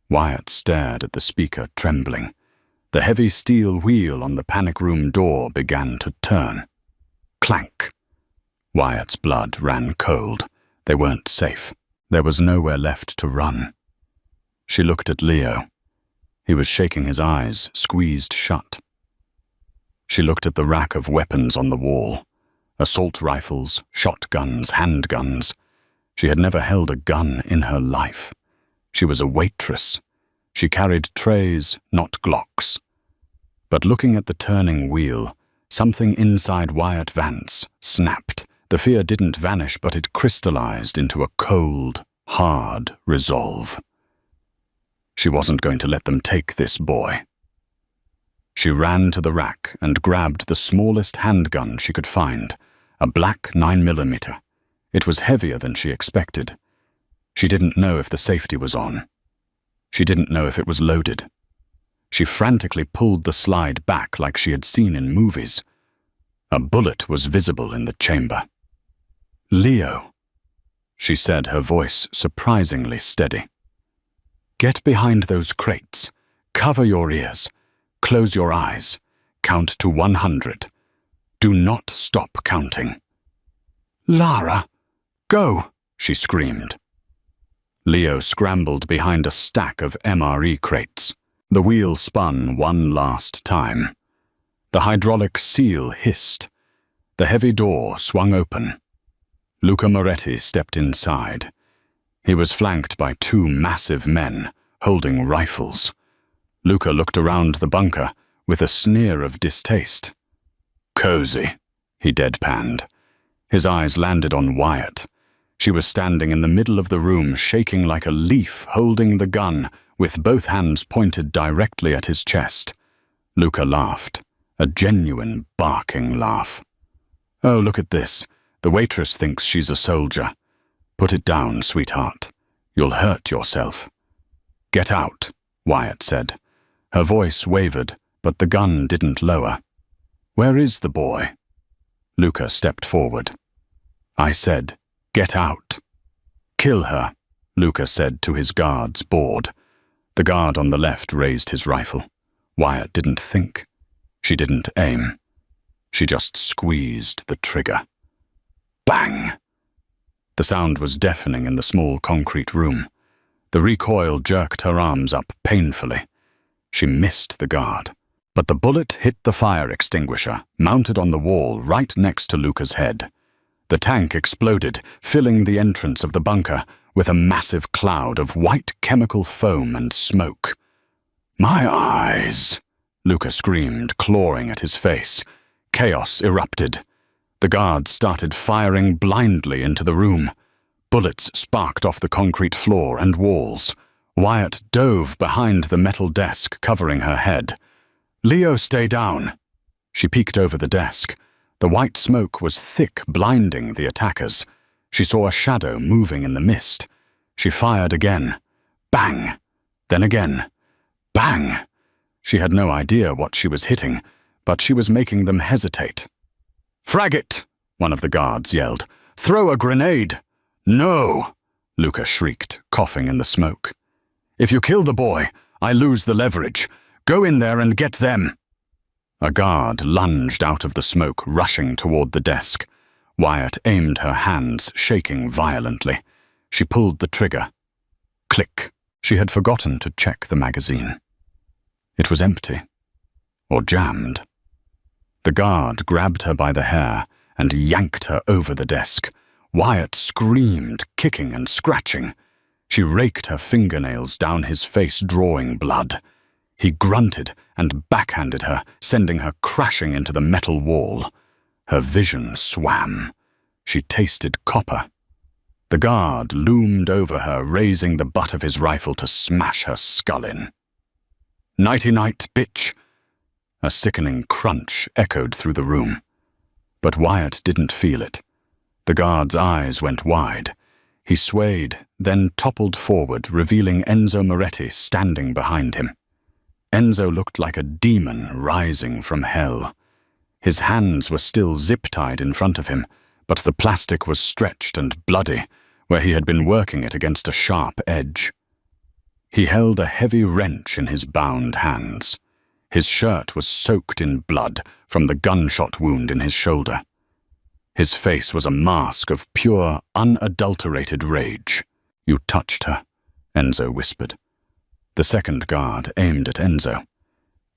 Wyatt stared at the speaker, trembling. The heavy steel wheel on the panic room door began to turn. Clank. Wyatt's blood ran cold. They weren't safe. There was nowhere left to run. She looked at Leo. He was shaking his eyes, squeezed shut. She looked at the rack of weapons on the wall. Assault rifles, shotguns, handguns. She had never held a gun in her life. She was a waitress. She carried trays, not Glocks. But looking at the turning wheel, something inside Wyatt Vance snapped. The fear didn't vanish, but it crystallized into a cold, hard resolve. She wasn't going to let them take this boy. She ran to the rack and grabbed the smallest handgun she could find, a black 9mm. It was heavier than she expected. She didn't know if the safety was on. She didn't know if it was loaded. She frantically pulled the slide back like she had seen in movies. A bullet was visible in the chamber. "Leo," she said, her voice surprisingly steady. "Get behind those crates. Cover your ears. Close your eyes. Count to 100. Do not stop counting." "Lara, go!" she screamed. Leo scrambled behind a stack of MRE crates. The wheel spun one last time. The hydraulic seal hissed. The heavy door swung open. Luca Moretti stepped inside. He was flanked by two massive men, holding rifles. Luca looked around the bunker with a sneer of distaste. "Cozy," he deadpanned. His eyes landed on Wyatt. She was standing in the middle of the room, shaking like a leaf, holding the gun, with both hands pointed directly at his chest. Luca laughed, a genuine barking laugh. "Oh, look at this. The waitress thinks she's a soldier. Put it down, sweetheart. You'll hurt yourself." "Get out," Wyatt said. Her voice wavered, but the gun didn't lower. "Where is the boy?" Luca stepped forward. "I said, get out." "Kill her," Luca said to his guards, bored. The guard on the left raised his rifle. Wyatt didn't think. She didn't aim. She just squeezed the trigger. Bang! The sound was deafening in the small concrete room. The recoil jerked her arms up painfully. She missed the guard, but the bullet hit the fire extinguisher, mounted on the wall right next to Luca's head. The tank exploded, filling the entrance of the bunker with a massive cloud of white chemical foam and smoke. "My eyes!" Luca screamed, clawing at his face. Chaos erupted. The guards started firing blindly into the room. Bullets sparked off the concrete floor and walls. Wyatt dove behind the metal desk covering her head. "Leo, stay down." She peeked over the desk. The white smoke was thick, blinding the attackers. She saw a shadow moving in the mist. She fired again. Bang! Then again. Bang! She had no idea what she was hitting, but she was making them hesitate. "Frag it!" one of the guards yelled. "Throw a grenade!" "No!" Luca shrieked, coughing in the smoke. "If you kill the boy, I lose the leverage. Go in there and get them." A guard lunged out of the smoke, rushing toward the desk. Wyatt aimed her hands, shaking violently. She pulled the trigger. Click. She had forgotten to check the magazine. It was empty. Or jammed. The guard grabbed her by the hair and yanked her over the desk. Wyatt screamed, kicking and scratching. She raked her fingernails down his face, drawing blood. He grunted and backhanded her, sending her crashing into the metal wall. Her vision swam. She tasted copper. The guard loomed over her, raising the butt of his rifle to smash her skull in. "Nighty-night, bitch!" A sickening crunch echoed through the room. But Wyatt didn't feel it. The guard's eyes went wide. He swayed, then toppled forward, revealing Enzo Moretti standing behind him. Enzo looked like a demon rising from hell. His hands were still zip-tied in front of him, but the plastic was stretched and bloody, where he had been working it against a sharp edge. He held a heavy wrench in his bound hands. His shirt was soaked in blood from the gunshot wound in his shoulder. His face was a mask of pure, unadulterated rage. "You touched her," Enzo whispered. The second guard aimed at Enzo.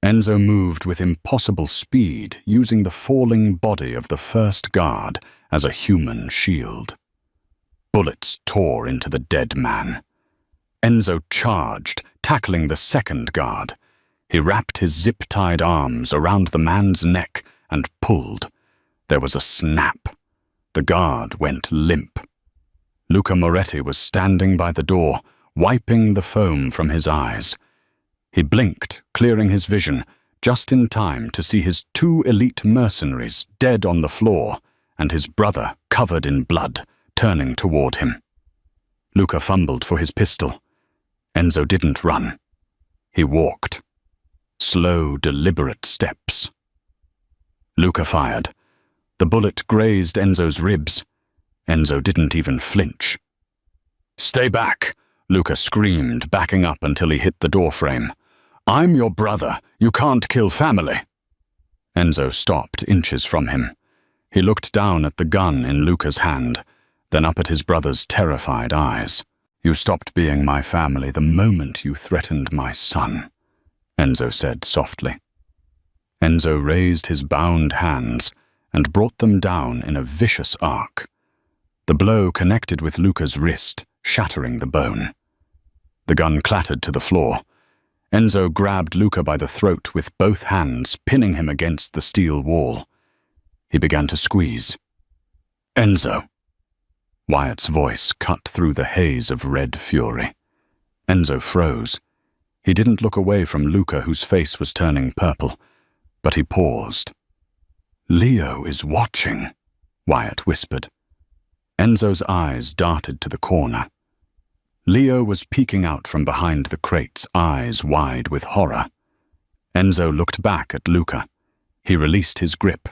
Enzo moved with impossible speed, using the falling body of the first guard as a human shield. Bullets tore into the dead man. Enzo charged, tackling the second guard. He wrapped his zip-tied arms around the man's neck and pulled. There was a snap. The guard went limp. Luca Moretti was standing by the door, wiping the foam from his eyes. He blinked, clearing his vision, just in time to see his 2 elite mercenaries dead on the floor and his brother covered in blood, turning toward him. Luca fumbled for his pistol. Enzo didn't run. He walked. Slow, deliberate steps. Luca fired. The bullet grazed Enzo's ribs. Enzo didn't even flinch. "Stay back!" Luca screamed, backing up until he hit the doorframe. "I'm your brother. You can't kill family." Enzo stopped inches from him. He looked down at the gun in Luca's hand, then up at his brother's terrified eyes. "You stopped being my family the moment you threatened my son," Enzo said softly. Enzo raised his bound hands and brought them down in a vicious arc. The blow connected with Luca's wrist, shattering the bone. The gun clattered to the floor. Enzo grabbed Luca by the throat with both hands, pinning him against the steel wall. He began to squeeze. "Enzo!" Wyatt's voice cut through the haze of red fury. Enzo froze. He didn't look away from Luca, whose face was turning purple, but he paused. "Leo is watching," Wyatt whispered. Enzo's eyes darted to the corner. Leo was peeking out from behind the crates, eyes wide with horror. Enzo looked back at Luca. He released his grip.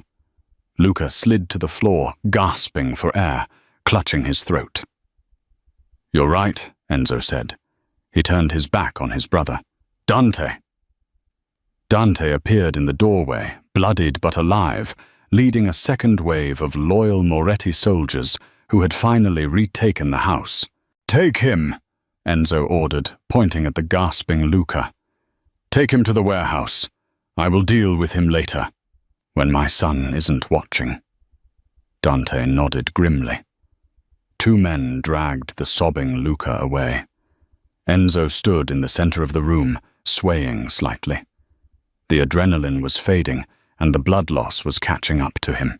Luca slid to the floor, gasping for air, clutching his throat. "You're right," Enzo said. He turned his back on his brother. "Dante!" Dante appeared in the doorway, bloodied but alive, leading a second wave of loyal Moretti soldiers who had finally retaken the house. "Take him!" Enzo ordered, pointing at the gasping Luca. "Take him to the warehouse. I will deal with him later, when my son isn't watching." Dante nodded grimly. 2 men dragged the sobbing Luca away. Enzo stood in the center of the room, swaying slightly. The adrenaline was fading, and the blood loss was catching up to him.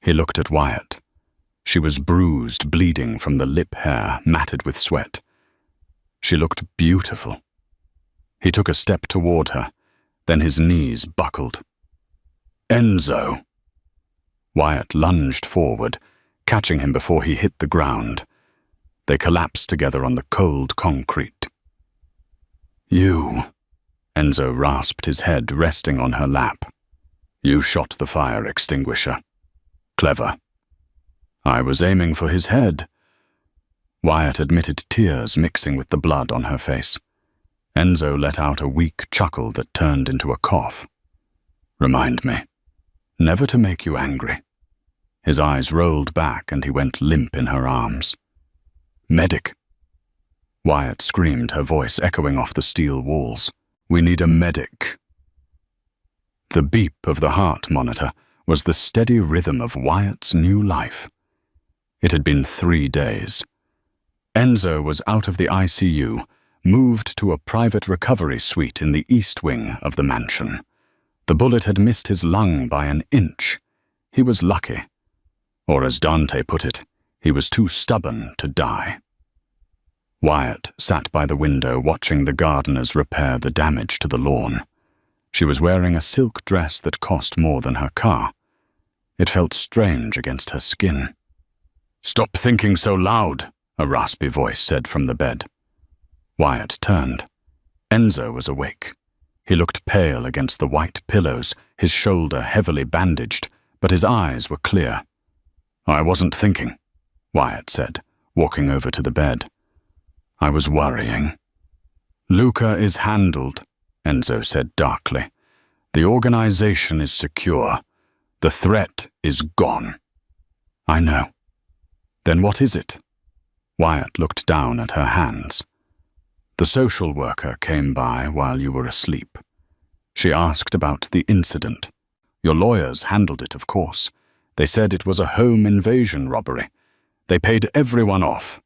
He looked at Wyatt. She was bruised, bleeding from the lip hair, matted with sweat. She looked beautiful. He took a step toward her, then his knees buckled. "Enzo!" Wyatt lunged forward, catching him before he hit the ground. They collapsed together on the cold concrete. "You," Enzo rasped, his head resting on her lap. "You shot the fire extinguisher. Clever." "I was aiming for his head." Wyatt admitted tears mixing with the blood on her face. Enzo let out a weak chuckle that turned into a cough. "Remind me, never to make you angry." His eyes rolled back and he went limp in her arms. "Medic!" Wyatt screamed, her voice echoing off the steel walls. "We need a medic." The beep of the heart monitor was the steady rhythm of Wyatt's new life. It had been 3 days. Enzo was out of the ICU, moved to a private recovery suite in the east wing of the mansion. The bullet had missed his lung by an inch. He was lucky. Or as Dante put it, he was too stubborn to die. Wyatt sat by the window watching the gardeners repair the damage to the lawn. She was wearing a silk dress that cost more than her car. It felt strange against her skin. "Stop thinking so loud," a raspy voice said from the bed. Wyatt turned. Enzo was awake. He looked pale against the white pillows, his shoulder heavily bandaged, but his eyes were clear. "I wasn't thinking," Wyatt said, walking over to the bed. "I was worrying." "Luca is handled," Enzo said darkly. "The organization is secure. The threat is gone." "I know." "Then what is it?" Wyatt looked down at her hands. "The social worker came by while you were asleep. She asked about the incident. Your lawyers handled it, of course. They said it was a home invasion robbery. They paid everyone off."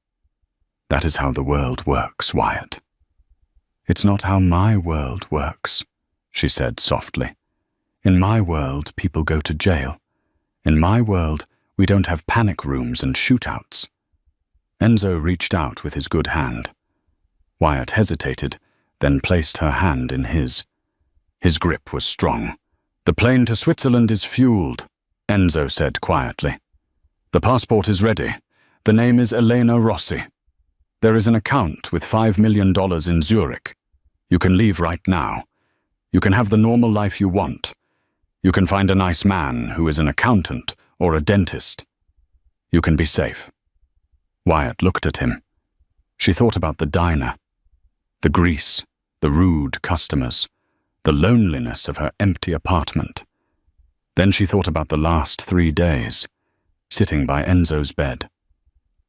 "That is how the world works, Wyatt." "It's not how my world works," she said softly. "In my world, people go to jail. In my world, we don't have panic rooms and shootouts." Enzo reached out with his good hand. Wyatt hesitated, then placed her hand in his. His grip was strong. "The plane to Switzerland is fueled," Enzo said quietly. "The passport is ready. The name is Elena Rossi. There is an account with $5 million in Zurich. You can leave right now. You can have the normal life you want. You can find a nice man who is an accountant or a dentist. You can be safe." Wyatt looked at him. She thought about the diner, the grease, the rude customers, the loneliness of her empty apartment. Then she thought about the last 3 days, sitting by Enzo's bed,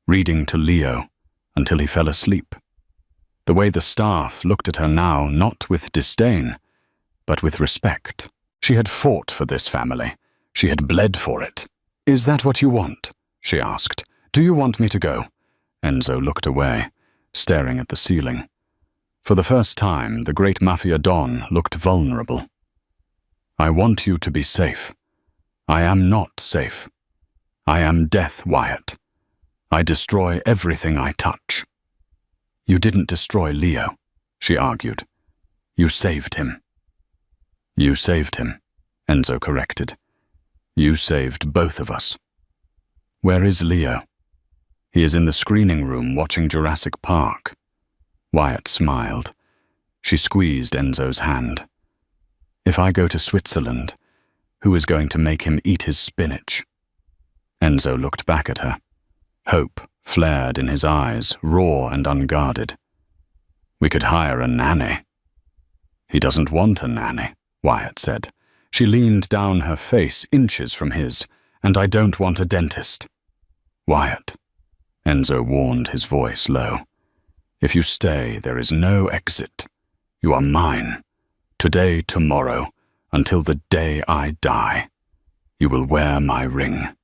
reading to Leo until he fell asleep. The way the staff looked at her now, not with disdain, but with respect. She had fought for this family. She had bled for it. "Is that what you want?" she asked. "Do you want me to go?" Enzo looked away, staring at the ceiling. For the first time, the great Mafia Don looked vulnerable. "I want you to be safe. I am not safe. I am death, Wyatt. I destroy everything I touch." "You didn't destroy Leo," she argued. "You saved him." "You saved him," Enzo corrected. "You saved both of us." "Where is Leo?" "He is in the screening room watching Jurassic Park." Wyatt smiled. She squeezed Enzo's hand. "If I go to Switzerland, who is going to make him eat his spinach?" Enzo looked back at her. Hope flared in his eyes, raw and unguarded. "We could hire a nanny." "He doesn't want a nanny," Wyatt said. She leaned down, her face inches from his. "And I don't want a dentist." "Wyatt," Enzo warned, his voice low. "If you stay, there is no exit. You are mine. Today, tomorrow, until the day I die. You will wear my ring.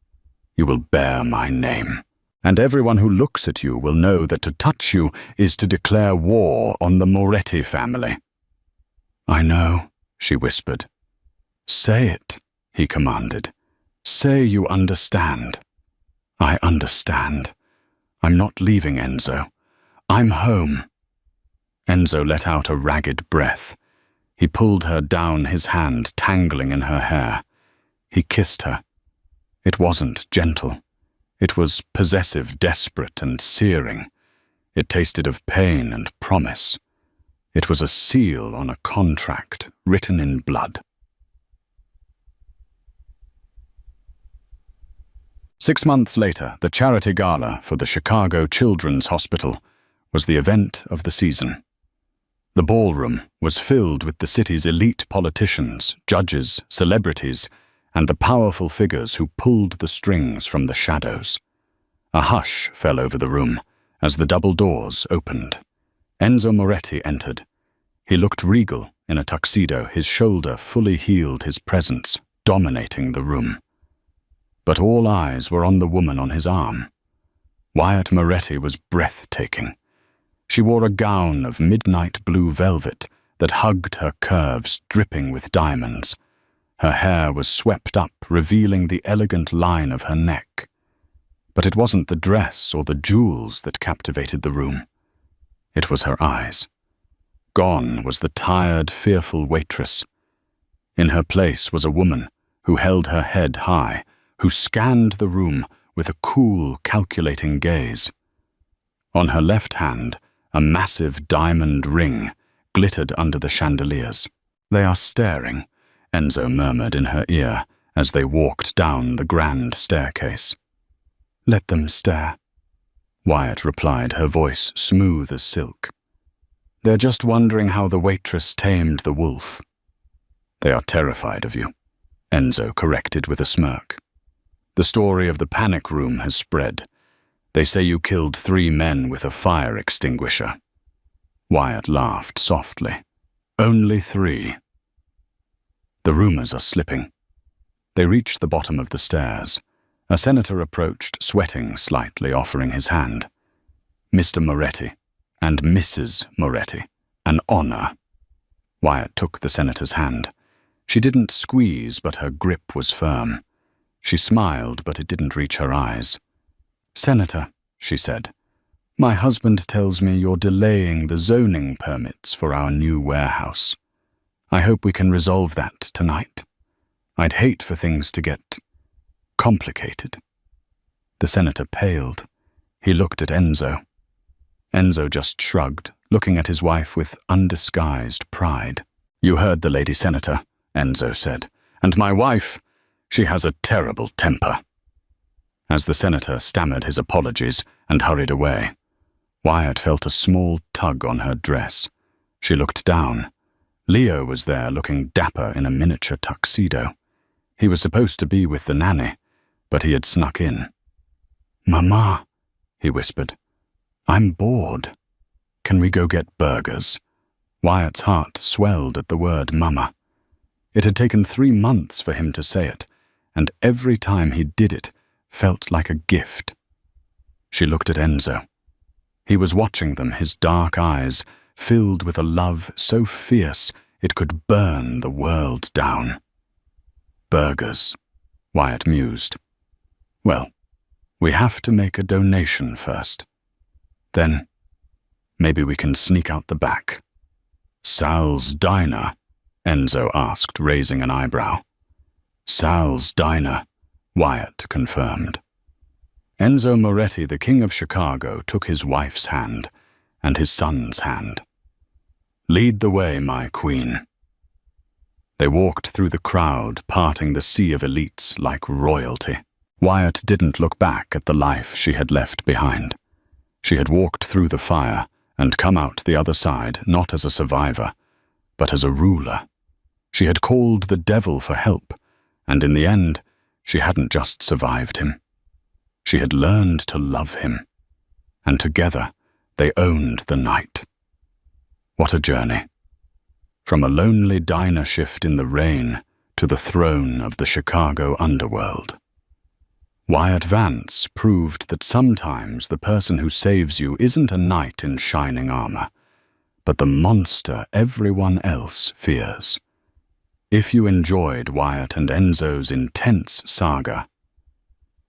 You will bear my name. And everyone who looks at you will know that to touch you is to declare war on the Moretti family." "I know," she whispered. "Say it," he commanded. "Say you understand." "I understand. I'm not leaving, Enzo. I'm home." Enzo let out a ragged breath. He pulled her down, his hand tangling in her hair. He kissed her. It wasn't gentle. It was possessive, desperate, and searing. It tasted of pain and promise. It was a seal on a contract written in blood. 6 months later, the charity gala for the Chicago Children's Hospital was the event of the season. The ballroom was filled with the city's elite politicians, judges, celebrities, and the powerful figures who pulled the strings from the shadows. A hush fell over the room as the double doors opened. Enzo Moretti entered. He looked regal in a tuxedo, his shoulder fully healed, his presence dominating the room. But all eyes were on the woman on his arm. Wyatt Moretti was breathtaking. She wore a gown of midnight blue velvet that hugged her curves, dripping with diamonds. Her hair was swept up, revealing the elegant line of her neck. But it wasn't the dress or the jewels that captivated the room. It was her eyes. Gone was the tired, fearful waitress. In her place was a woman who held her head high, who scanned the room with a cool, calculating gaze. On her left hand, a massive diamond ring glittered under the chandeliers. They are staring, Enzo murmured in her ear as they walked down the grand staircase. Let them stare, Wyatt replied, her voice smooth as silk. They're just wondering how the waitress tamed the wolf. They are terrified of you, Enzo corrected with a smirk. The story of the panic room has spread. They say you killed 3 men with a fire extinguisher. Wyatt laughed softly. Only 3. The rumors are slipping. They reached the bottom of the stairs. A senator approached, sweating slightly, offering his hand. Mr. Moretti and Mrs. Moretti, an honor. Wyatt took the senator's hand. She didn't squeeze, but her grip was firm. She smiled, but it didn't reach her eyes. Senator, she said, my husband tells me you're delaying the zoning permits for our new warehouse. I hope we can resolve that tonight. I'd hate for things to get complicated. The senator paled. He looked at Enzo. Enzo just shrugged, looking at his wife with undisguised pride. You heard the lady senator, Enzo said, and my wife, she has a terrible temper. As the senator stammered his apologies and hurried away, Wyatt felt a small tug on her dress. She looked down. Leo was there, looking dapper in a miniature tuxedo. He was supposed to be with the nanny, but he had snuck in. Mama, he whispered, I'm bored. Can we go get burgers? Wyatt's heart swelled at the word mama. It had taken 3 months for him to say it, and every time he did it felt like a gift. She looked at Enzo. He was watching them, his dark eyes filled with a love so fierce it could burn the world down. Burgers, Wyatt mused. Well, we have to make a donation first. Then, maybe we can sneak out the back. Sal's Diner? Enzo asked, raising an eyebrow. Sal's Diner, Wyatt confirmed. Enzo Moretti, the King of Chicago, took his wife's hand and his son's hand. Lead the way, my queen. They walked through the crowd, parting the sea of elites like royalty. Wyatt didn't look back at the life she had left behind. She had walked through the fire and come out the other side, not as a survivor, but as a ruler. She had called the devil for help, and in the end, she hadn't just survived him. She had learned to love him, and together they owned the night. What a journey. From a lonely diner shift in the rain to the throne of the Chicago underworld. Wyatt Vance proved that sometimes the person who saves you isn't a knight in shining armor, but the monster everyone else fears. If you enjoyed Wyatt and Enzo's intense saga,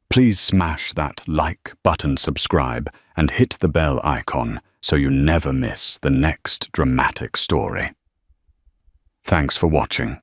please smash that like button, subscribe, and hit the bell icon so you never miss the next dramatic story. Thanks for watching.